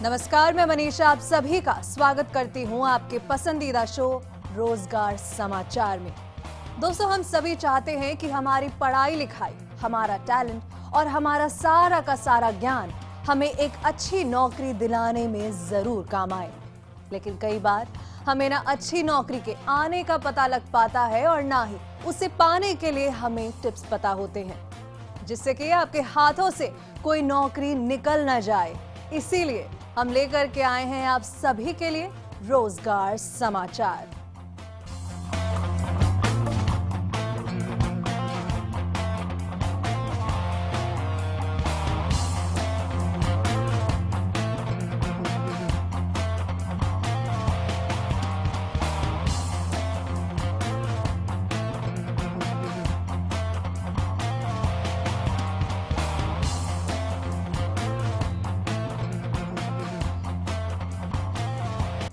नमस्कार, मैं मनीषा आप सभी का स्वागत करती हूं आपके पसंदीदा शो रोजगार समाचार में। दोस्तों, हम सभी चाहते हैं कि हमारी पढ़ाई लिखाई, हमारा टैलेंट और हमारा सारा का सारा ज्ञान हमें एक अच्छी नौकरी दिलाने में जरूर काम आए। लेकिन कई बार हमें ना अच्छी नौकरी के आने का पता लग पाता है और ना ही उसे पाने के लिए हमें टिप्स पता होते हैं, जिससे कि आपके हाथों से कोई नौकरी निकल ना जाए। इसीलिए हम लेकर के आए हैं आप सभी के लिए रोजगार समाचार।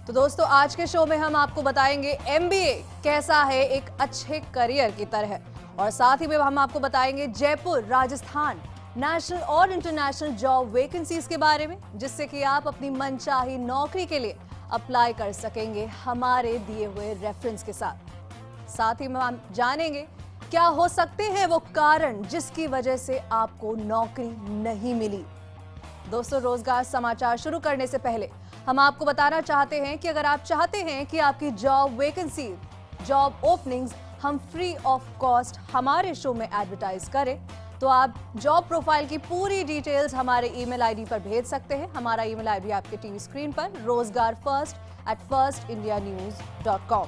तो दोस्तों, आज के शो में हम आपको बताएंगे एमबीए कैसा है एक अच्छे करियर की तरह, और साथ ही में हम आपको बताएंगे जयपुर राजस्थान नेशनल और इंटरनेशनल जॉब वैकेंसीज के बारे में, जिससे कि आप अपनी मनचाही नौकरी के लिए अप्लाई कर सकेंगे हमारे दिए हुए रेफरेंस के साथ। साथ ही में हम जानेंगे क्या हो सकते हैं वो कारण जिसकी वजह से आपको नौकरी नहीं मिली। दोस्तों, रोजगार समाचार शुरू करने से पहले हम आपको बताना चाहते हैं कि अगर आप चाहते हैं कि आपकी जॉब वैकेंसी, जॉब ओपनिंग्स हम फ्री ऑफ कॉस्ट हमारे शो में एडवर्टाइज करें, तो आप जॉब प्रोफाइल की पूरी डिटेल्स हमारे ईमेल आईडी पर भेज सकते हैं। हमारा ईमेल आईडी आपके टीवी स्क्रीन पर rozgarfirst@firstindianews.com।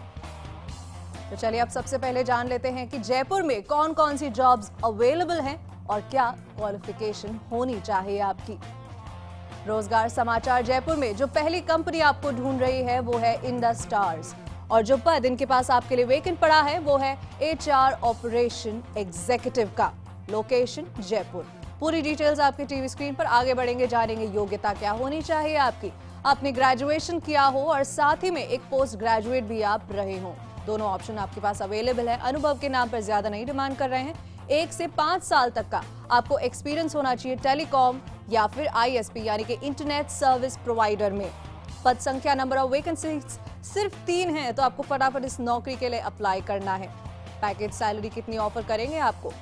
तो चलिए अब सबसे पहले जान लेते हैं कि जयपुर में कौन कौन सी जॉब्स अवेलेबल हैं और क्या क्वालिफिकेशन होनी चाहिए आपकी। रोजगार समाचार जयपुर में जो पहली कंपनी आपको ढूंढ रही है वो है इंडस स्टार्स, और जो पद इनके पास आपके लिए वेकेंट पड़ा है वो है HR ऑपरेशन एग्जीक्यूटिव का। लोकेशन जयपुर। पूरी डिटेल्स आपकी टीवी स्क्रीन पर। आगे बढ़ेंगे, जानेंगे योग्यता क्या होनी चाहिए आपकी, आपने ग्रेजुएशन किया हो और साथ ही में एक पोस्ट ग्रेजुएट भी आप रहे हो। दोनों ऑप्शन आपके पास अवेलेबल है। अनुभव के नाम पर ज्यादा नहीं डिमांड कर रहे हैं। 1 से 5 साल तक का आपको एक्सपीरियंस होना चाहिए टेलीकॉम या फिर ISP यानी कि इंटरनेट सर्विस प्रोवाइडर में। पद संख्या, नंबर ऑफ वैकेंसीज सिर्फ 3 है, तो आपको फटाफट इस नौकरी के लिए अप्लाई करना है। पैकेज सैलरी कितनी ऑफर करेंगे आपको?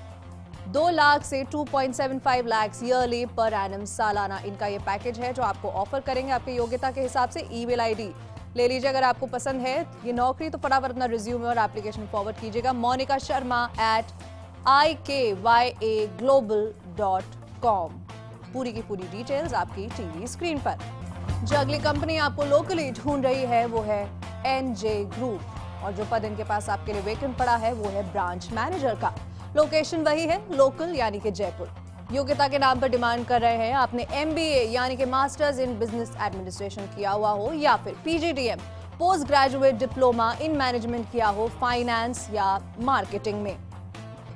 2 लाख से 2.75 लाख ईयरली पर एनम सालाना इनका ये पैकेज है जो आपको ऑफर करेंगे आपकी योग्यता के हिसाब से। ईमेल आईडी ले लीजिए अगर आपको पसंद है ये नौकरी, तो फटाफट अपना रिज्यूमे और एप्लीकेशन फॉरवर्ड कीजिएगा monica.sharma@ikyaglobal.com। पूरी की पूरी डिटेल्स आपकी टीवी स्क्रीन पर। जो अगली कंपनी आपको लोकली ढूंढ रही है वो है NJ ग्रुप, और जो पद इनके पास आपके लिए वेकेंट पड़ा है वो है ब्रांच मैनेजर का। लोकेशन वही है, लोकल यानी कि जयपुर। योग्यता के नाम पर डिमांड कर रहे हैं आपने MBA यानी कि मास्टर्स इन बिजनेस एडमिनिस्ट्रेशन किया हुआ हो, या फिर PGDM post graduate diploma in management किया हो फाइनेंस या मार्केटिंग में।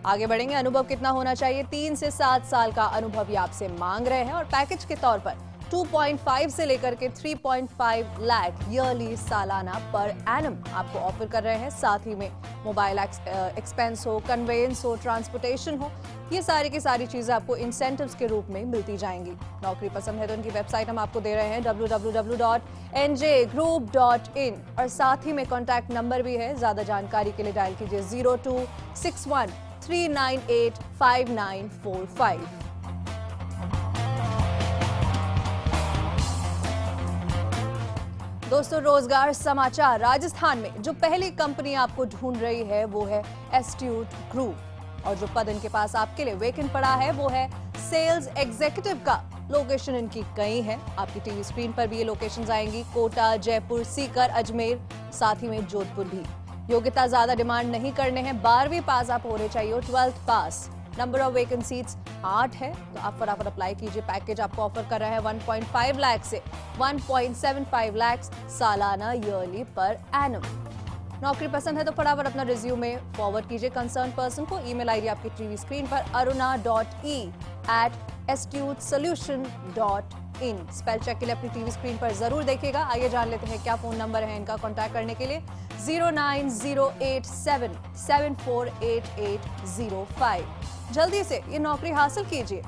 आगे बढ़ेंगे, अनुभव कितना होना चाहिए? 3 से 7 साल का अनुभव ये आपसे मांग रहे हैं, और पैकेज के तौर पर 2.5 से लेकर के 3.5 लाख ईयरली सालाना पर एनम आपको ऑफर कर रहे हैं। साथ ही में मोबाइल एक्सपेंस हो, कन्वेंस हो, ट्रांसपोर्टेशन हो, ये सारी की सारी चीजें आपको इंसेंटिव्स के रूप में मिलती जाएंगी। नौकरी पसंद है तो इनकी वेबसाइट हम आपको दे रहे हैं www.njgroup.in, और साथ ही में कॉन्टैक्ट नंबर भी है। ज्यादा जानकारी के लिए डायल कीजिए 0261-398-5945। दोस्तों, रोजगार समाचार राजस्थान में जो पहली कंपनी आपको ढूंढ रही है वो है एस्ट्यूट ग्रुप, और जो पद इनके पास आपके लिए वेकेंट पड़ा है वो है सेल्स एग्जीक्यूटिव का। लोकेशन इनकी कई है, आपकी टीवी स्क्रीन पर भी ये लोकेशंस आएंगी। कोटा, जयपुर, सीकर, अजमेर, साथ ही में जोधपुर भी। योग्यता ज्यादा डिमांड नहीं करने हैं, 12वीं पास आप होने चाहिए, 12th pass. Number of vacancies 8 है, तो आप फटाफट अप्लाई कीजिए। पैकेज आपको ऑफर कर रहा है 1.5 लाख से 1.75 लाख सालाना ईयरली पर एनम। नौकरी पसंद है तो फटाफट अपना रिज्यूमे फॉरवर्ड कीजिए कंसर्न पर्सन को। ईमेल आईडी आपकी टीवी स्क्रीन पर aruna.e@astutsolution.in। स्पेल चेक के लिए अपनी टीवी स्क्रीन पर जरूर देखिएगा। आइए जान लेते हैं क्या फोन नंबर है इनका कॉन्टैक्ट करने के लिए। 09087748805। जल्दी से ये नौकरी हासिल कीजिए।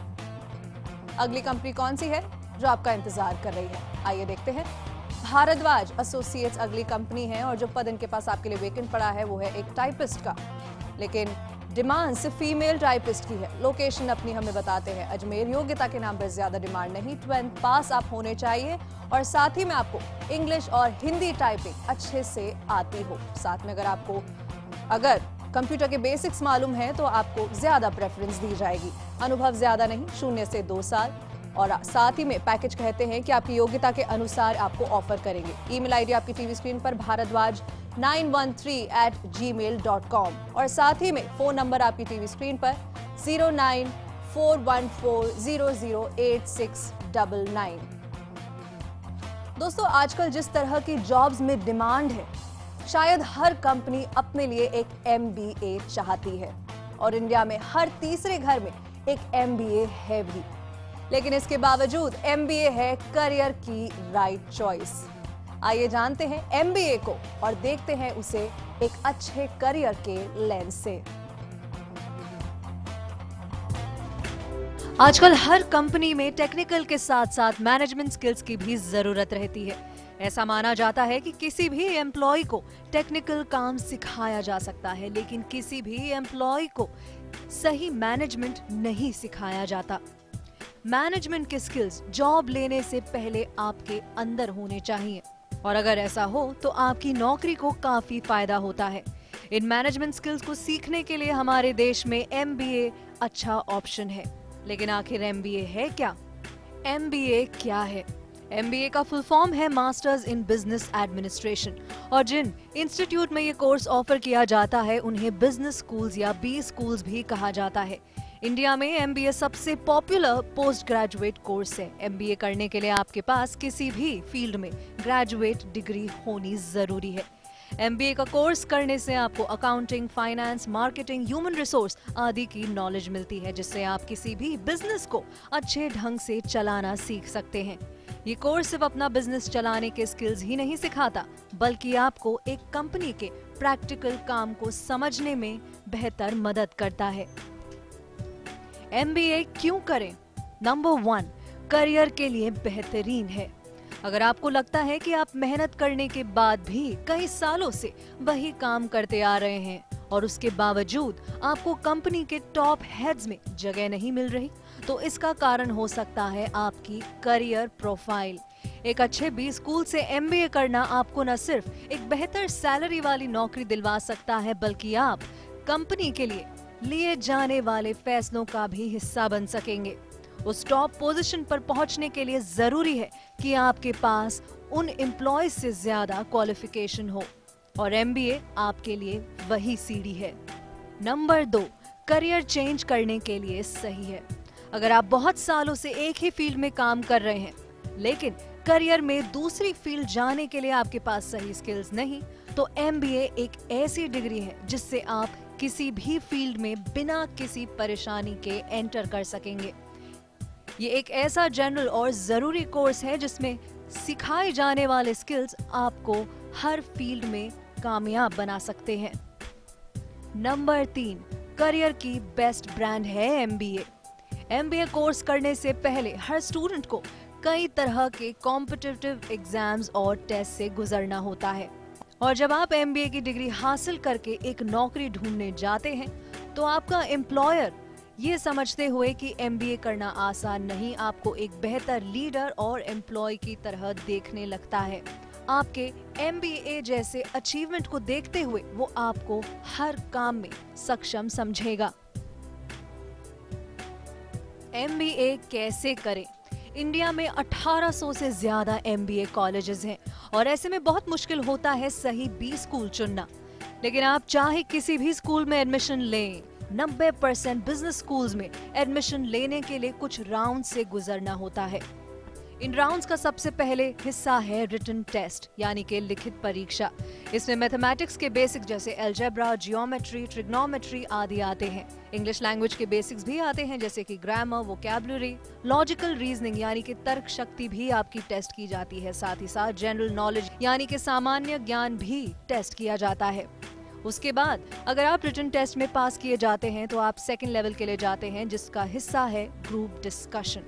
अगली कंपनी कौन सी है जो आपका इंतजार कर रही है, आइए देखते हैं। भारद्वाज एसोसिएट्स अगली कंपनी है और जो पद इनके पास आपके लिए वेकेंट पड़ा है वो है एक टाइपिस्ट का, लेकिन डिमांड सिर्फ फीमेल टाइपिस्ट की है। लोकेशन अपनी हमें बताते हैं अजमेर। योग्यता के नाम पर ज्यादा डिमांड नहीं, 12th पास आप होने चाहिए और साथ ही में आपको इंग्लिश और हिंदी टाइपिंग अच्छे से आती हो। साथ में अगर कंप्यूटर के बेसिक्स मालूम है तो आपको ज्यादा प्रेफरेंस दी जाएगी। अनुभव ज्यादा नहीं, 0 से 2 साल, और साथ ही में पैकेज कहते हैं कि आपकी योग्यता के अनुसार आपको ऑफर करेंगे। ईमेल आईडी आपकी टीवी स्क्रीन पर bharadwaj913@gmail.com और साथ ही में फोन नंबर आपकी टीवी स्क्रीन पर 09414008699। दोस्तों, आजकल जिस तरह की जॉब्स में डिमांड है, शायद हर कंपनी अपने लिए एक MBA चाहती है और इंडिया में हर तीसरे घर में एक MBA है भी। लेकिन इसके बावजूद MBA है करियर की राइट चॉइस। आइए जानते हैं MBA को और देखते हैं उसे एक अच्छे करियर के लेंस से। आजकल हर कंपनी में टेक्निकल के साथ साथ मैनेजमेंट स्किल्स की भी जरूरत रहती है। ऐसा माना जाता है कि किसी भी एम्प्लॉय को टेक्निकल काम सिखाया जा सकता है, लेकिन किसी भी एम्प्लॉय को सही मैनेजमेंट नहीं सिखाया जाता। मैनेजमेंट के स्किल्स जॉब लेने से पहले आपके अंदर होने चाहिए और अगर ऐसा हो तो आपकी नौकरी को काफी फायदा होता है। इन मैनेजमेंट स्किल्स को सीखने के लिए हमारे देश में MBA अच्छा ऑप्शन है। लेकिन आखिर MBA है क्या? MBA क्या है? MBA का फुल फॉर्म है मास्टर्स इन बिजनेस एडमिनिस्ट्रेशन और जिन इंस्टीट्यूट में ये कोर्स ऑफर किया जाता है उन्हें बिजनेस स्कूल्स या B स्कूल्स भी कहा जाता है। इंडिया में MBA सबसे पॉपुलर पोस्ट ग्रेजुएट कोर्स है। MBA करने के लिए आपके पास किसी भी फील्ड में ग्रेजुएट डिग्री होनी जरूरी है। MBA का कोर्स करने से आपको accounting, finance, marketing, human resource आदि की नॉलेज मिलती है, जिससे आप किसी भी बिजनेस को अच्छे ढंग से चलाना सीख सकते हैं। ये कोर्स सिर्फ अपना बिजनेस चलाने के स्किल्स ही नहीं सिखाता, बल्कि आपको एक कंपनी के प्रैक्टिकल काम को समझने में बेहतर मदद करता है। MBA क्यों करें? नंबर 1, करियर के लिए बेहतरीन है। अगर आपको लगता है कि आप मेहनत करने के बाद भी कई सालों से वही काम करते आ रहे हैं और उसके बावजूद आपको कंपनी के टॉप हेड्स में जगह नहीं मिल रही, तो इसका कारण हो सकता है आपकी करियर प्रोफाइल। एक अच्छे B स्कूल से MBA करना आपको न सिर्फ एक बेहतर सैलरी वाली नौकरी दिलवा सकता है, बल्कि आप कंपनी के लिए जाने वाले फैसलों का भी हिस्सा बन सकेंगे। उस टॉप पोजीशन पर पहुंचने के लिए जरूरी है कि आपके पास उन एम्प्लॉयज से ज्यादा क्वालिफिकेशन हो और MBA आपके लिए वही सीढ़ी है। नंबर 2, करियर चेंज करने के लिए सही है। अगर आप बहुत सालों से एक ही फील्ड में काम कर रहे हैं, लेकिन करियर में दूसरी फील्ड जाने के लिए आपके पास सही स्किल्स नहीं, तो MBA एक ऐसी डिग्री है जिससे आप किसी भी फील्ड में बिना किसी परेशानी के एंटर कर सकेंगे। ये एक ऐसा जनरल और जरूरी कोर्स है जिसमें सिखाए जाने वाले स्किल्स आपको हर फील्ड में कामयाब बना सकते हैं। नंबर 3, करियर की बेस्ट ब्रांड है MBA। MBA कोर्स करने से पहले हर स्टूडेंट को कई तरह के कॉम्पिटिटिव एग्जाम्स और टेस्ट से गुजरना होता है और जब आप MBA की डिग्री हासिल करके एक नौकरी ढूंढने जाते हैं तो आपका एम्प्लॉयर ये समझते हुए कि MBA करना आसान नहीं, आपको एक बेहतर लीडर और एम्प्लॉय की तरह देखने लगता है। आपके MBA जैसे अचीवमेंट को देखते हुए वो आपको हर काम में सक्षम समझेगा। MBA कैसे करें? इंडिया में 1800 से ज्यादा MBA कॉलेजेस हैं और ऐसे में बहुत मुश्किल होता है सही B स्कूल चुनना। लेकिन आप चाहे किसी भी स्कूल में एडमिशन लें, 90% बिजनेस स्कूल्स में एडमिशन लेने के लिए कुछ राउंड से गुजरना होता है। इन राउंड्स का सबसे पहले हिस्सा है रिटन टेस्ट यानी कि लिखित परीक्षा। इसमें मैथमेटिक्स के बेसिक जैसे अलजेब्रा, जियोमेट्री, ट्रिग्नोमेट्री आदि आते हैं। इंग्लिश लैंग्वेज के बेसिक्स भी आते हैं जैसे कि ग्रामर, वोकैबुलरी, लॉजिकल रीजनिंग यानी कि तर्क शक्ति भी आपकी टेस्ट की जाती है। साथ ही साथ जनरल नॉलेज यानी कि सामान्य ज्ञान भी टेस्ट किया जाता है। उसके बाद अगर आप रिटन टेस्ट में पास किए जाते हैं तो आप सेकंड लेवल के लिए जाते हैं जिसका हिस्सा है ग्रुप डिस्कशन।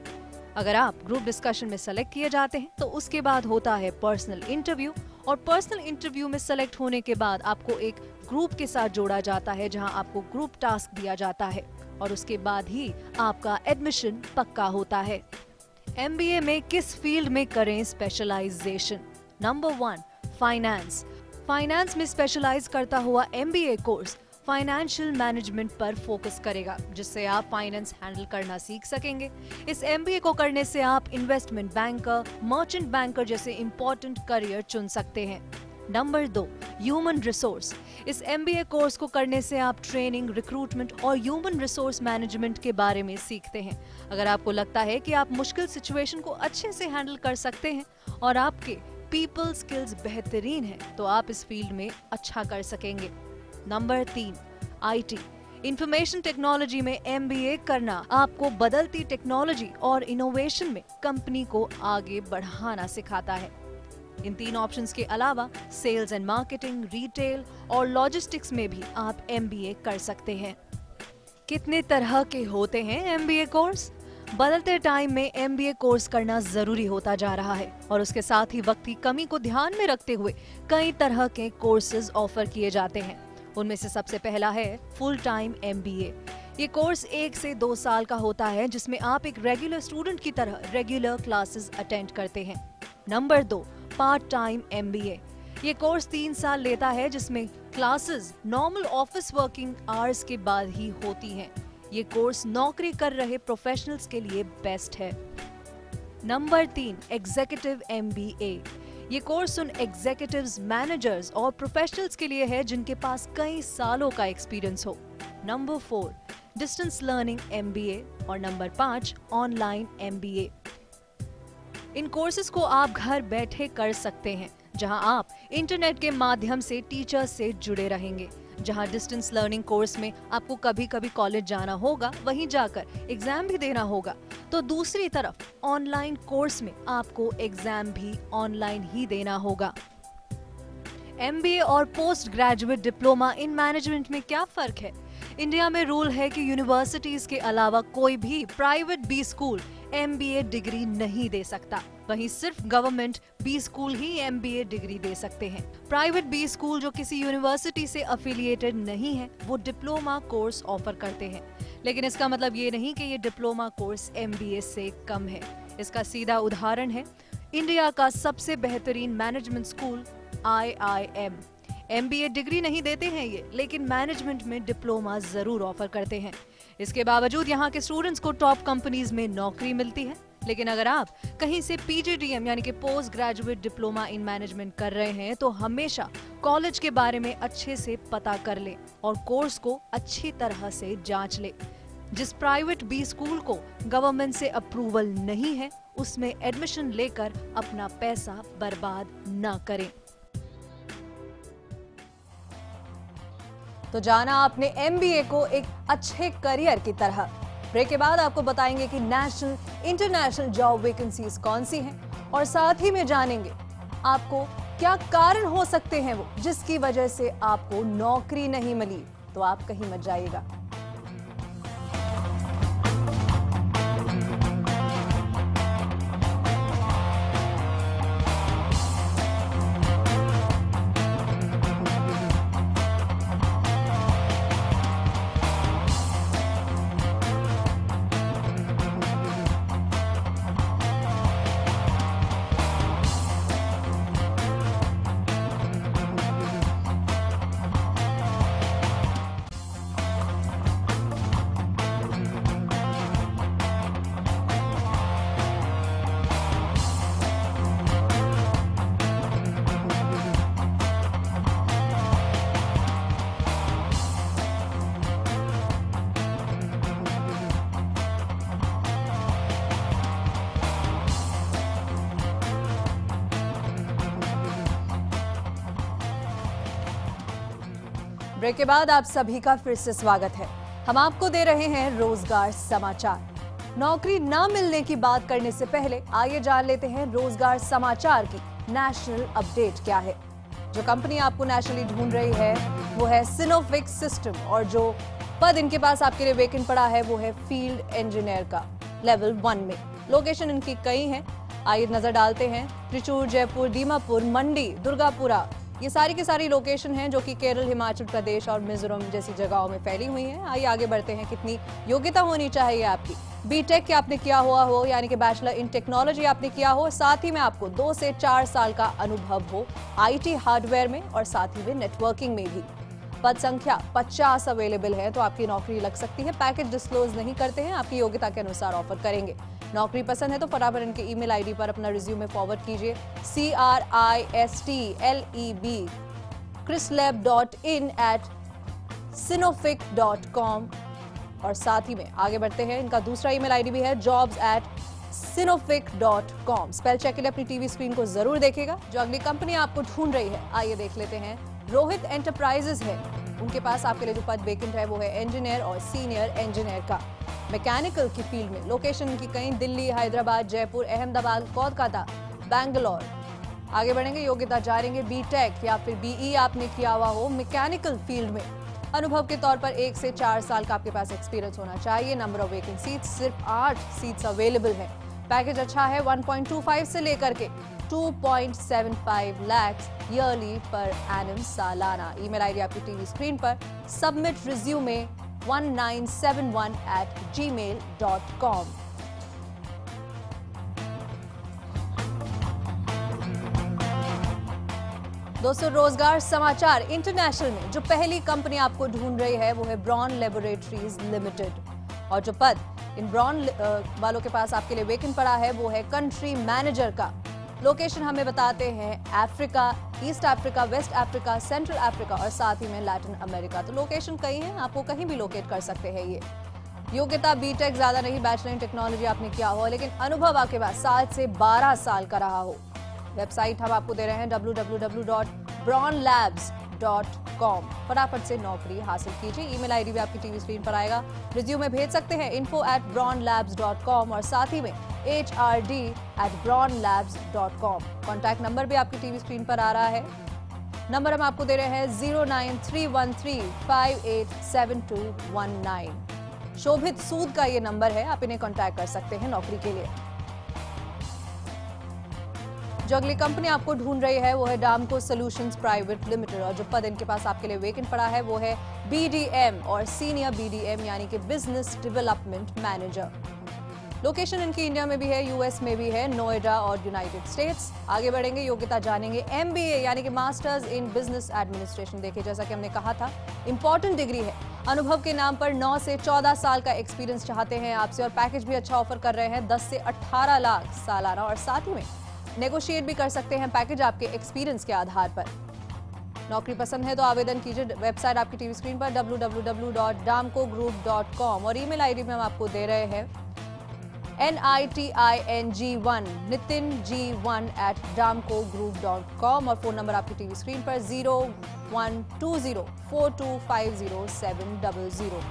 अगर आप ग्रुप डिस्कशन में सेलेक्ट किए जाते हैं तो उसके बाद होता है पर्सनल इंटरव्यू, और पर्सनल इंटरव्यू में सेलेक्ट होने के बाद आपको एक ग्रुप के साथ जोड़ा जाता है जहां आपको ग्रुप टास्क दिया जाता है और उसके बाद ही आपका एडमिशन पक्का होता है। एमबीए में किस फील्ड में करें स्पेशलाइजेशन? Number 1, finance. फाइनेंस में स्पेशलाइज करता हुआ एमबीए कोर्स फाइनेंशियल मैनेजमेंट पर फोकस करेगा, जिससे आप फाइनेंस हैंडल करना सीख सकेंगे। इस एमबीए को करने से आप इन्वेस्टमेंट बैंकर, मर्चेंट बैंकर जैसे इंपॉर्टेंट करियर चुन सकते हैं। Number 2, human resource. इस एमबीए कोर्स को करने से आप ट्रेनिंग, रिक्रूटमेंट और ह्यूमन रिसोर्स मैनेजमेंट के बारे में सीखते हैं। अगर आपको लगता है कि आप मुश्किल सिचुएशन को अच्छे से हैंडल कर सकते हैं और आपके पीपल स्किल्स बेहतरीन हैं, तो आप इस फील्ड में अच्छा कर सकेंगे। Number 3, IT. इंफॉर्मेशन टेक्नोलॉजी में एमबीए करना आपको बदलती टेक्नोलॉजी और इनोवेशन में कंपनी को आगे बढ़ाना सिखाता है। इन 3 ऑप्शंस के अलावा सेल्स एंड मार्केटिंग, रिटेल और लॉजिस्टिक्स में भी आप एमबीए कर सकते हैं। कितने तरह के होते हैं एमबीए कोर्स? बदलते टाइम में एमबीए कोर्स करना जरूरी होता जा रहा है और उसके साथ ही वक्त की कमी को ध्यान में रखते हुए कई तरह के कोर्सेज ऑफर किए जाते हैं। उनमें से सबसे पहला है फुल टाइम एमबीए। ये कोर्स 1 से 2 साल का होता है, जिसमें आप एक रेगुलर स्टूडेंट की तरह रेगुलर क्लासेस अटेंड करते हैं। Number 2, part time MBA. ये कोर्स 3 साल लेता है, जिसमें classes normal office working hours के बाद ही होती हैं। ये कोर्स नौकरी कर रहे प्रोफेशनल्स के लिए बेस्ट है। Number 3, executive MBA. ये कोर्स उन एग्जीक्यूटिव्स, मैनेजर्स और प्रोफेशनल्स के लिए है जिनके पास कई सालों का एक्सपीरियंस हो। नंबर 4, डिस्टेंस लर्निंग एमबीए और नंबर 5, ऑनलाइन एमबीए। इन कोर्सेज को आप घर बैठे कर सकते हैं, जहां आप इंटरनेट के माध्यम से टीचर्स से जुड़े रहेंगे। जहां डिस्टेंस लर्निंग कोर्स में आपको कभी कभी कॉलेज जाना होगा, वहीं जाकर एग्जाम भी देना होगा, तो दूसरी तरफ ऑनलाइन कोर्स में आपको एग्जाम भी ऑनलाइन ही देना होगा। एमबीए और post graduate diploma in management में क्या फर्क है? इंडिया में रूल है कि यूनिवर्सिटीज के अलावा कोई भी private B school MBA degree नहीं दे सकता। वहीं सिर्फ गवर्नमेंट बी स्कूल ही एमबीए डिग्री दे सकते हैं। प्राइवेट बी स्कूल जो किसी यूनिवर्सिटी से अफिलिएटेड नहीं है, वो डिप्लोमा कोर्स ऑफर करते हैं, लेकिन इसका मतलब ये नहीं कि ये डिप्लोमा कोर्स एमबीए से कम है। इसका सीधा उदाहरण है इंडिया का सबसे बेहतरीन management school IIM। MBA degree नहीं देते हैं ये, लेकिन मैनेजमेंट में डिप्लोमा जरूर ऑफर करते हैं। इसके बावजूद यहाँ के स्टूडेंट्स को टॉप कंपनीज में नौकरी मिलती है। लेकिन अगर आप कहीं से पीजीडीएम यानी कि post graduate diploma in management कर रहे हैं, तो हमेशा कॉलेज के बारे में अच्छे से पता कर लें और कोर्स को अच्छी तरह से जांच लें। जिस प्राइवेट बी स्कूल को गवर्नमेंट से अप्रूवल नहीं है, उसमें एडमिशन लेकर अपना पैसा बर्बाद न करें। तो जाना आपने एमबीए को एक अच्छे करियर की तरह। ब्रेक के बाद आपको बताएंगे कि नेशनल, इंटरनेशनल जॉब वैकेंसीज कौन सी हैं और साथ ही में जानेंगे आपको क्या कारण हो सकते हैं वो जिसकी वजह से आपको नौकरी नहीं मिली। तो आप कहीं मत जाइएगा। ब्रेक के बाद आप सभी का फिर से स्वागत है। हम आपको दे रहे हैं रोजगार समाचार। नौकरी न मिलने की बात करने से पहले आइए जान लेते हैं रोजगार समाचार की नेशनल अपडेट क्या है। जो कंपनी आपको नेशनली ढूंढ रही है वो है सिनोफिक्स सिस्टम और जो पद इनके पास आपके लिए वेकेंट पड़ा है वो है फील्ड इंजीनियर का लेवल 1 में। लोकेशन इनकी कई हैं, आइए नजर डालते हैं। त्रिचूर, जयपुर, दीमापुर, मंडी, दुर्गापुरा, ये सारी की सारी लोकेशन हैं जो कि केरल, हिमाचल प्रदेश और मिजोरम जैसी जगहों में फैली हुई हैं। आइए आगे बढ़ते हैं। कितनी योग्यता होनी चाहिए आपकी? बीटेक के आपने किया हुआ हो, यानी कि बैचलर इन टेक्नोलॉजी आपने किया हो, साथ ही में आपको 2 से 4 साल का अनुभव हो आईटी हार्डवेयर में और साथ ही में नेटवर्किंग में भी। पद संख्या 50 अवेलेबल है, तो आपकी नौकरी लग सकती है। पैकेज डिस्क्लोज नहीं करते हैं, आपकी योग्यता के अनुसार ऑफर करेंगे। नौकरी पसंद है तो फटाफट इनके ईमेल आईडी पर अपना रिज्यूमे फॉरवर्ड कीजिए। CRISTLEB crislab.in@sinophic.com। और साथ ही में आगे बढ़ते हैं, इनका दूसरा ईमेल आईडी भी है jobs@sinophic.com। स्पेल चेक के लिए अपनी टीवी स्क्रीन को जरूर देखेगा। जो अगली कंपनी आपको ढूंढ रही है, आइए देख लेते हैं। रोहित एंटरप्राइजेस है, उनके पास आपके लिए जो पद वेकेंट है वो है इंजीनियर और सीनियर इंजीनियर का, मैकेनिकल की फील्ड में। लोकेशन की कहीं दिल्ली, हैदराबाद, जयपुर, अहमदाबाद, कोलकाता, बैंगलोर। आगे बढ़ेंगे, योग्यता जानेंगे। बीटेक या फिर बीई आपने किया हुआ हो मैकेनिकल फील्ड में, अनुभव के तौर पर 1 से 4 साल का आपके पास एक्सपीरियंस होना चाहिए। नंबर ऑफ वेकेंट सीट्स सिर्फ 8 सीट्स अवेलेबल है। पैकेज अच्छा है, 1.25 से लेकर के 2.75 लाख ईयरली पर एनम सालाना। ईमेल आईडी आपकी टीवी स्क्रीन पर। Submit resume 1971@gmail.com। दोस्तों, रोजगार समाचार इंटरनेशनल में जो पहली कंपनी आपको ढूंढ रही है वो है ब्रॉन लैबोरेटरीज लिमिटेड। और जो पद इन ब्रॉन वालों के पास आपके लिए वेकेंट पड़ा है वो है कंट्री मैनेजर का। लोकेशन हमें बताते हैं Africa, East Africa, West Africa, central Africa और साथ ही में लैटिन अमेरिका। तो लोकेशन कई हैं, आपको कहीं भी लोकेट कर सकते हैं ये। योग्यता बीटेक ज्यादा नहीं, बैचलर इन टेक्नोलॉजी आपने किया हो, लेकिन अनुभव आपके पास 7 से 12 साल का रहा हो। वेबसाइट हम आपको दे रहे हैं www.brawnlabs.com। फटाफट से नौकरी हासिल कीजिए। ईमेल आईडी भी आपकी टीवी स्क्रीन पर आएगा। रिज्यूमे भेज सकते हैं info@brawnlabs.com और साथ ही में HRD@brawnlabs.com। कॉन्टैक्ट नंबर भी आपकी टीवी स्क्रीन पर आ रहा है। नंबर हम आपको दे रहे हैं 09313587219। शोभित सूद का ये नंबर है, आप इन्हें कॉन्टैक्ट कर सकते हैं नौकरी के लिए। जो अगली कंपनी आपको ढूंढ रही है वो है डामको सॉल्यूशंस प्राइवेट लिमिटेड। और जो पद इनके पास आपके लिए वेकेंट पड़ा है वो है BDM और सीनियर BDM यानी कि बिजनेस डेवलपमेंट मैनेजर। लोकेशन इनकी इंडिया में भी है, यूएस में भी है, नोएडा और यूनाइटेड स्टेट्स। आगे बढ़ेंगे, योग्यता जानेंगे। MBA यानी कि मास्टर्स इन बिजनेस एडमिनिस्ट्रेशन। देखिए, जैसा कि हमने कहा था, इंपॉर्टेंट डिग्री है। अनुभव के नाम पर 9 से 14 साल का एक्सपीरियंस चाहते हैं आपसे और पैकेज भी अच्छा ऑफर कर रहे हैं, 10 से 18 लाख सालाना। और साथ ही में नेगोशिएट भी कर सकते हैं पैकेज आपके एक्सपीरियंस के आधार पर। नौकरी पसंद है तो आवेदन कीजिए। वेबसाइट आपकी टीवी स्क्रीन पर www.damcogroup.com और ईमेल आईडी में हम आपको दे रहे हैं NITING1 nitinG1@damcogroup.com और फोन नंबर आपकी टीवी स्क्रीन पर 012042500700।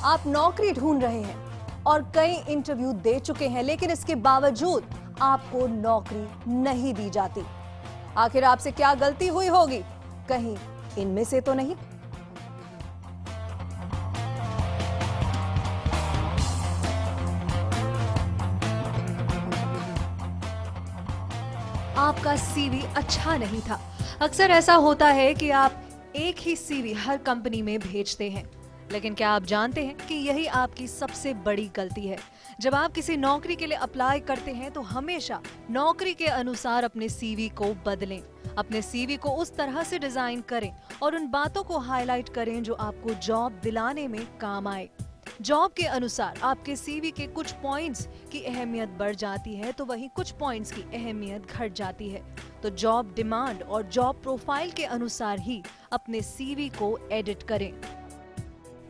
आप नौकरी ढूंढ रहे हैं और कई इंटरव्यू दे चुके हैं, लेकिन इसके बावजूद आपको नौकरी नहीं दी जाती। आखिर आपसे क्या गलती हुई होगी? कहीं इनमें से तो नहीं? आपका सीवी अच्छा नहीं था। अक्सर ऐसा होता है कि आप एक ही सीवी हर कंपनी में भेजते हैं, लेकिन क्या आप जानते हैं कि यही आपकी सबसे बड़ी गलती है। जब आप किसी नौकरी के लिए अप्लाई करते हैं तो हमेशा नौकरी के अनुसार अपने सीवी को बदलें। अपने सीवी को उस तरह से डिजाइन करें और उन बातों को हाईलाइट करें जो आपको जॉब दिलाने में काम आए। जॉब के अनुसार आपके सीवी के कुछ पॉइंट्स की अहमियत बढ़ जाती है तो वहीं कुछ पॉइंट्स की अहमियत घट जाती है। तो जॉब डिमांड और जॉब प्रोफाइल के अनुसार ही अपने सीवी को एडिट करें।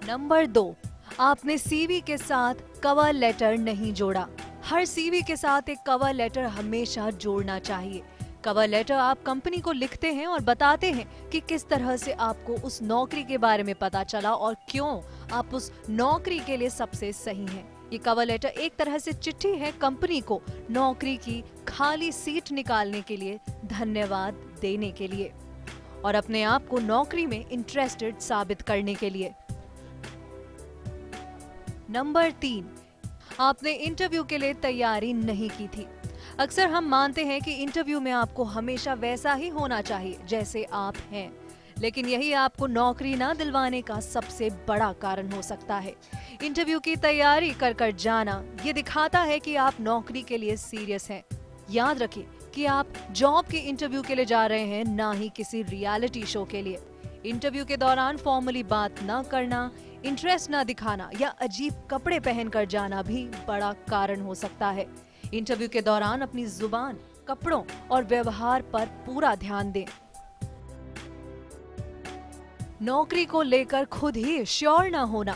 नंबर 2, आपने सीवी के साथ कवर लेटर नहीं जोड़ा। हर सीवी के साथ एक कवर लेटर हमेशा जोड़ना चाहिए। कवर लेटर आप कंपनी को लिखते हैं और बताते हैं कि किस तरह से आपको उस नौकरी के बारे में पता चला और क्यों आप उस नौकरी के लिए सबसे सही हैं। ये कवर लेटर एक तरह से चिट्ठी है कंपनी को नौकरी की खाली सीट निकालने के लिए धन्यवाद देने के लिए। और अपने आप को नौकरी में इंटरेस्टेड साबित करने के लिए। नंबर 3, आपने इंटरव्यू के लिए तैयारी नहीं की थी। अक्सर हम मानते हैं कि इंटरव्यू में आपको हमेशा वैसा ही होना चाहिए जैसे आप हैं, लेकिन यही आपको नौकरी ना दिलवाने का सबसे बड़ा कारण हो सकता है। इंटरव्यू की तैयारी कर कर जाना ये दिखाता है कि आप नौकरी के लिए सीरियस हैं। याद रखिए कि आप जॉब के इंटरव्यू के लिए जा रहे हैं, ना ही किसी रियलिटी शो के लिए। इंटरव्यू के दौरान फॉर्मली बात ना करना, इंटरेस्ट ना दिखाना या अजीब कपड़े पहनकर जाना भी बड़ा कारण हो सकता है। इंटरव्यू के दौरान अपनी जुबान, कपड़ों और व्यवहार पर पूरा ध्यान दें। नौकरी को लेकर खुद ही श्योर ना होना।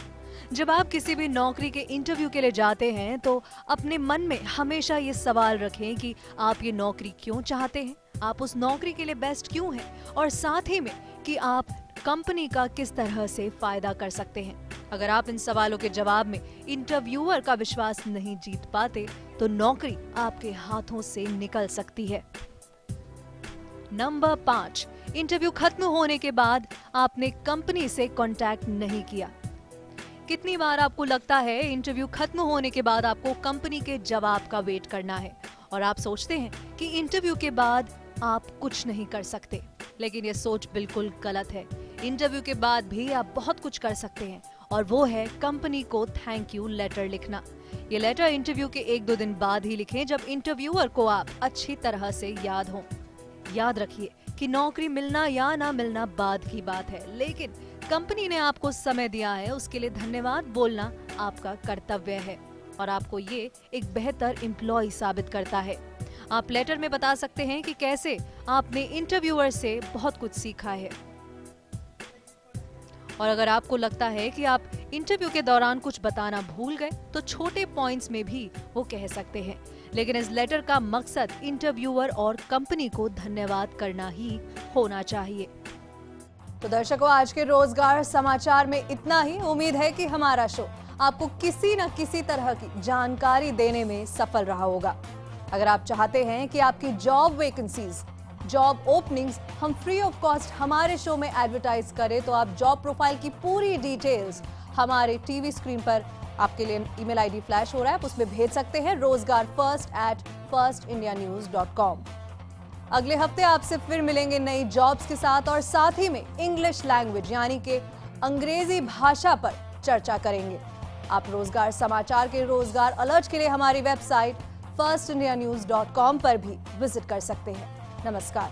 जब आप किसी भी नौकरी के इंटरव्यू के लिए जाते हैं तो अपने मन में हमेशा ये सवाल रखें कि आप ये नौकरी क्यों चाहते हैं, आप उस नौकरी के लिए बेस्ट क्यों हैं, और साथ ही में कि आप कंपनी का किस तरह से फायदा कर सकते हैं। अगर आप इन सवालों के जवाब में इंटरव्यूअर का विश्वास नहीं जीत पाते तो नौकरी आपके हाथों से निकल सकती है। नंबर 5, इंटरव्यू खत्म होने के बाद आपने कंपनी से कांटेक्ट नहीं किया। कितनी बार आपको लगता है इंटरव्यू खत्म होने के बाद आपको कंपनी के जवाब का वेट करना है और आप सोचते हैं कि इंटरव्यू के बाद आप कुछ नहीं कर सकते, लेकिन ये सोच बिल्कुल गलत है। इंटरव्यू के बाद भी आप बहुत कुछ कर सकते हैं, और वो है कंपनी को थैंक यू लेटर लिखना। ये लेटर इंटरव्यू के 1-2 दिन बाद ही लिखें, जब इंटरव्यूअर को आप अच्छी तरह से याद हो। याद रखिए कि नौकरी मिलना या ना मिलना बाद की बात है, लेकिन कंपनी ने आपको समय दिया है, उसके लिए धन्यवाद बोलना आपका कर्तव्य है और आपको ये एक बेहतर एम्प्लॉय साबित करता है। आप लेटर में बता सकते हैं कि कैसे आपने इंटरव्यूअर से बहुत कुछ सीखा है। और अगर आपको लगता है कि आप इंटरव्यू के दौरान कुछ बताना भूल गए तो छोटे पॉइंट्स में भी वो कह सकते हैं, लेकिन इस लेटर का मकसद इंटरव्यूअर और कंपनी को धन्यवाद करना ही होना चाहिए। तो दर्शकों, आज के रोजगार समाचार में इतना ही। उम्मीद है कि हमारा शो आपको किसी न किसी तरह की जानकारी देने में सफल रहा होगा। अगर आप चाहते हैं कि आपकी जॉब वैकेंसीज, जॉब ओपनिंग्स हम फ्री ऑफ कॉस्ट हमारे शो में एडवर्टाइज करें, तो आप जॉब प्रोफाइल की पूरी डिटेल्स हमारे टीवी स्क्रीन पर आपके लिए ईमेल आईडी फ्लैश हो रहा है, आप उसमें भेज सकते हैं rozgarfirst@firstindianews.com। अगले हफ्ते आपसे फिर मिलेंगे नई जॉब्स के साथ, और साथ ही में इंग्लिश लैंग्वेज यानी कि अंग्रेजी भाषा पर चर्चा करेंगे। आप रोजगार समाचार के रोजगार अलर्ट के लिए हमारी वेबसाइट firstindianews.com पर भी विजिट कर सकते हैं। नमस्कार।